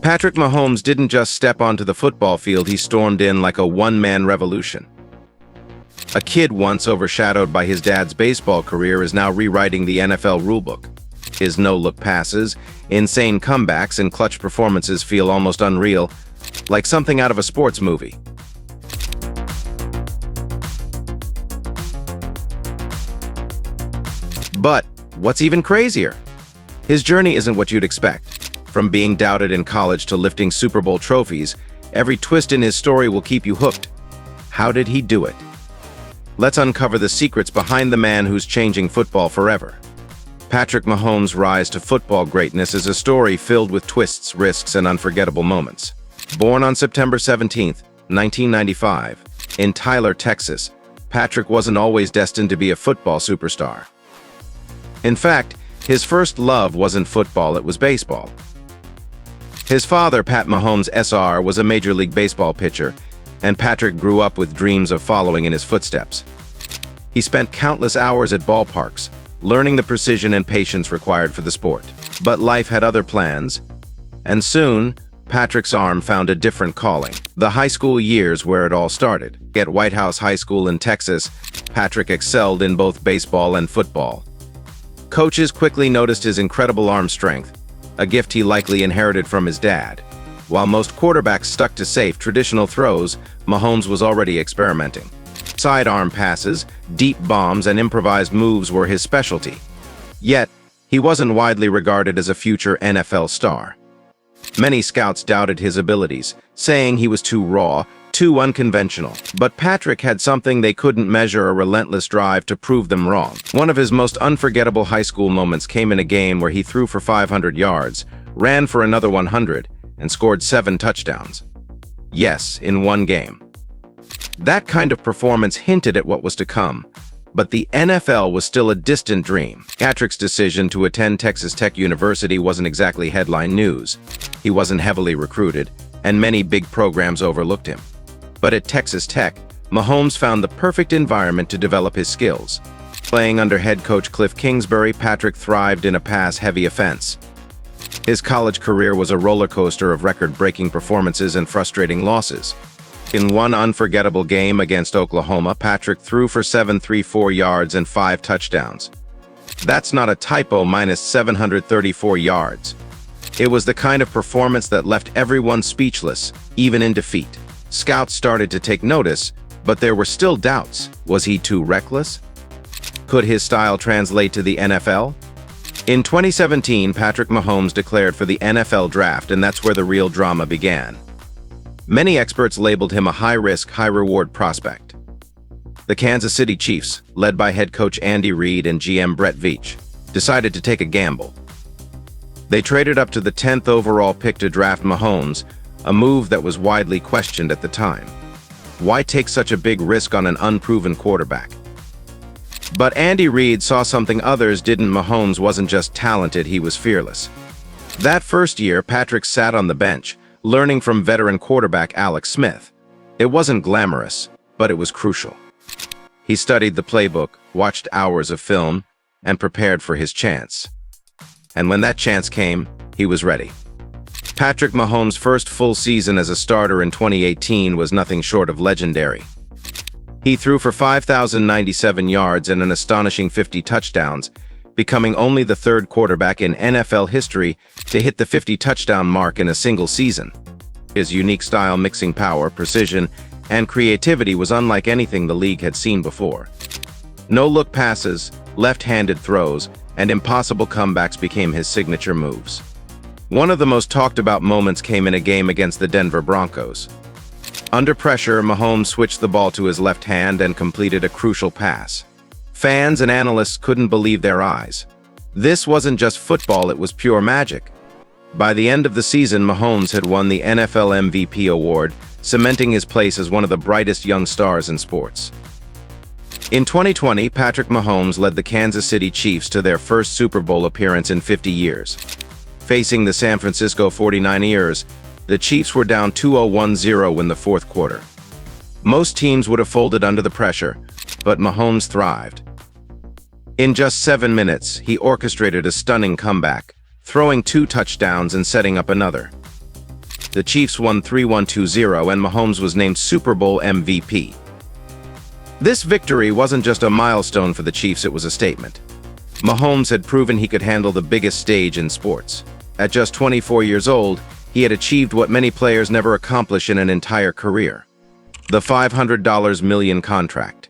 Patrick Mahomes didn't just step onto the football field, he stormed in like a one-man revolution. A kid once overshadowed by his dad's baseball career is now rewriting the NFL rulebook. His no-look passes, insane comebacks, and clutch performances feel almost unreal, like something out of a sports movie. But what's even crazier? His journey isn't what you'd expect. From being doubted in college to lifting Super Bowl trophies, every twist in his story will keep you hooked. How did he do it? Let's uncover the secrets behind the man who's changing football forever. Patrick Mahomes' rise to football greatness is a story filled with twists, risks, and unforgettable moments. Born on September 17, 1995, in Tyler, Texas, Patrick wasn't always destined to be a football superstar. In fact, his first love wasn't football, it was baseball. His father, Pat Mahomes Sr., was a Major League Baseball pitcher, and Patrick grew up with dreams of following in his footsteps. He spent countless hours at ballparks, learning the precision and patience required for the sport. But life had other plans, and soon, Patrick's arm found a different calling. The high school years where it all started. At White House High School in Texas, Patrick excelled in both baseball and football. Coaches quickly noticed his incredible arm strength, a gift he likely inherited from his dad. While most quarterbacks stuck to safe, traditional throws, Mahomes was already experimenting. Sidearm passes, deep bombs, and improvised moves were his specialty. Yet, he wasn't widely regarded as a future NFL star. Many scouts doubted his abilities, saying he was too raw, too unconventional. But Patrick had something they couldn't measure: a relentless drive to prove them wrong. One of his most unforgettable high school moments came in a game where he threw for 500 yards, ran for another 100, and scored 7 touchdowns. Yes, in one game. That kind of performance hinted at what was to come, but the NFL was still a distant dream. Patrick's decision to attend Texas Tech University wasn't exactly headline news. He wasn't heavily recruited, and many big programs overlooked him. But at Texas Tech, Mahomes found the perfect environment to develop his skills. Playing under head coach Cliff Kingsbury, Patrick thrived in a pass-heavy offense. His college career was a roller coaster of record-breaking performances and frustrating losses. In one unforgettable game against Oklahoma, Patrick threw for 734 yards and 5 touchdowns. That's not a typo, minus 734 yards. It was the kind of performance that left everyone speechless, even in defeat. Scouts started to take notice, but there were still doubts. Was he too reckless? Could his style translate to the NFL? In 2017, Patrick Mahomes declared for the NFL draft, and that's where the real drama began. Many experts labeled him a high-risk, high-reward prospect. The Kansas City Chiefs, led by head coach Andy Reid and GM Brett Veach, decided to take a gamble. They traded up to the 10th overall pick to draft Mahomes, a move that was widely questioned at the time. Why take such a big risk on an unproven quarterback? But Andy Reid saw something others didn't. Mahomes wasn't just talented, he was fearless. That first year, Patrick sat on the bench, learning from veteran quarterback Alex Smith. It wasn't glamorous, but it was crucial. He studied the playbook, watched hours of film, and prepared for his chance. And when that chance came, he was ready. Patrick Mahomes' first full season as a starter in 2018 was nothing short of legendary. He threw for 5,097 yards and an astonishing 50 touchdowns, becoming only the third quarterback in NFL history to hit the 50-touchdown mark in a single season. His unique style, mixing power, precision, and creativity, was unlike anything the league had seen before. No-look passes, left-handed throws, and impossible comebacks became his signature moves. One of the most talked-about moments came in a game against the Denver Broncos. Under pressure, Mahomes switched the ball to his left hand and completed a crucial pass. Fans and analysts couldn't believe their eyes. This wasn't just football, it was pure magic. By the end of the season, Mahomes had won the NFL MVP award, cementing his place as one of the brightest young stars in sports. In 2020, Patrick Mahomes led the Kansas City Chiefs to their first Super Bowl appearance in 50 years. Facing the San Francisco 49ers, the Chiefs were down 2-0 in the fourth quarter. Most teams would have folded under the pressure, but Mahomes thrived. In just 7 minutes, he orchestrated a stunning comeback, throwing 2 touchdowns and setting up another. The Chiefs won 3-1-2-0 and Mahomes was named Super Bowl MVP. This victory wasn't just a milestone for the Chiefs, it was a statement. Mahomes had proven he could handle the biggest stage in sports. At just 24 years old, he had achieved what many players never accomplish in an entire career: the $500 million contract.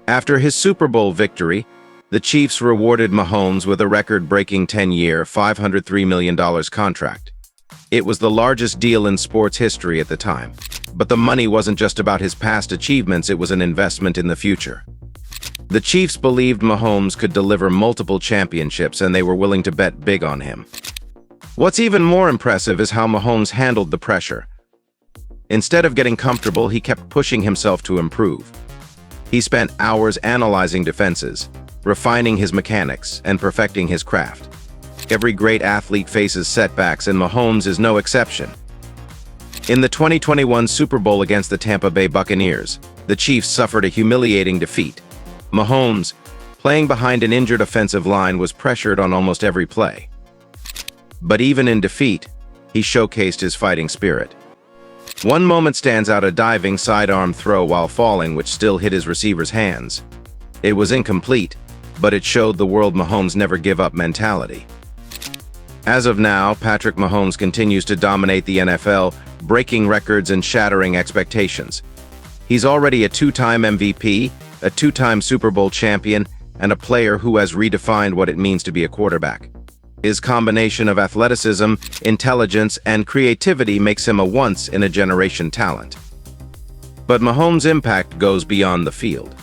After his Super Bowl victory, the Chiefs rewarded Mahomes with a record-breaking 10-year, $503 million contract. It was the largest deal in sports history at the time. But the money wasn't just about his past achievements, it was an investment in the future. The Chiefs believed Mahomes could deliver multiple championships, and they were willing to bet big on him. What's even more impressive is how Mahomes handled the pressure. Instead of getting comfortable, he kept pushing himself to improve. He spent hours analyzing defenses, refining his mechanics, and perfecting his craft. Every great athlete faces setbacks, and Mahomes is no exception. In the 2021 Super Bowl against the Tampa Bay Buccaneers, the Chiefs suffered a humiliating defeat. Mahomes, playing behind an injured offensive line, was pressured on almost every play. But even in defeat, he showcased his fighting spirit. One moment stands out: a diving sidearm throw while falling, which still hit his receiver's hands. It was incomplete, but it showed the world Mahomes' never-give-up mentality. As of now, Patrick Mahomes continues to dominate the NFL, breaking records and shattering expectations. He's already a two-time MVP, a two-time Super Bowl champion, and a player who has redefined what it means to be a quarterback. His combination of athleticism, intelligence, and creativity makes him a once-in-a-generation talent. But Mahomes' impact goes beyond the field.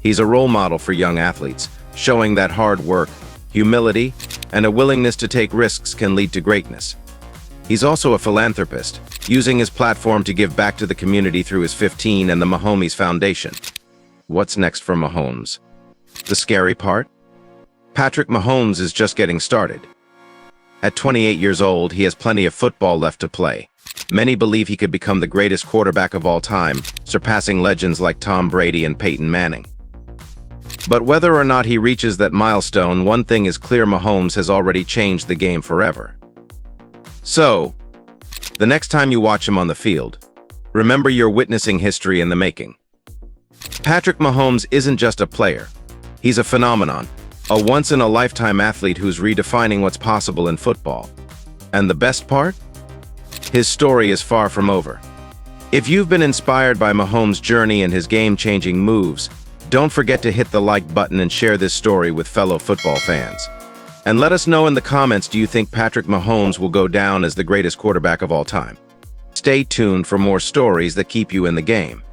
He's a role model for young athletes, showing that hard work, humility, and a willingness to take risks can lead to greatness. He's also a philanthropist, using his platform to give back to the community through his 15 and the Mahomes Foundation. What's next for Mahomes? The scary part? Patrick Mahomes is just getting started. At 28 years old, he has plenty of football left to play. Many believe he could become the greatest quarterback of all time, surpassing legends like Tom Brady and Peyton Manning. But whether or not he reaches that milestone, one thing is clear: Mahomes has already changed the game forever. So, the next time you watch him on the field, remember you're witnessing history in the making. Patrick Mahomes isn't just a player. He's a phenomenon, a once-in-a-lifetime athlete who's redefining what's possible in football. And the best part? His story is far from over. If you've been inspired by Mahomes' journey and his game-changing moves, don't forget to hit the like button and share this story with fellow football fans. And let us know in the comments, do you think Patrick Mahomes will go down as the greatest quarterback of all time? Stay tuned for more stories that keep you in the game.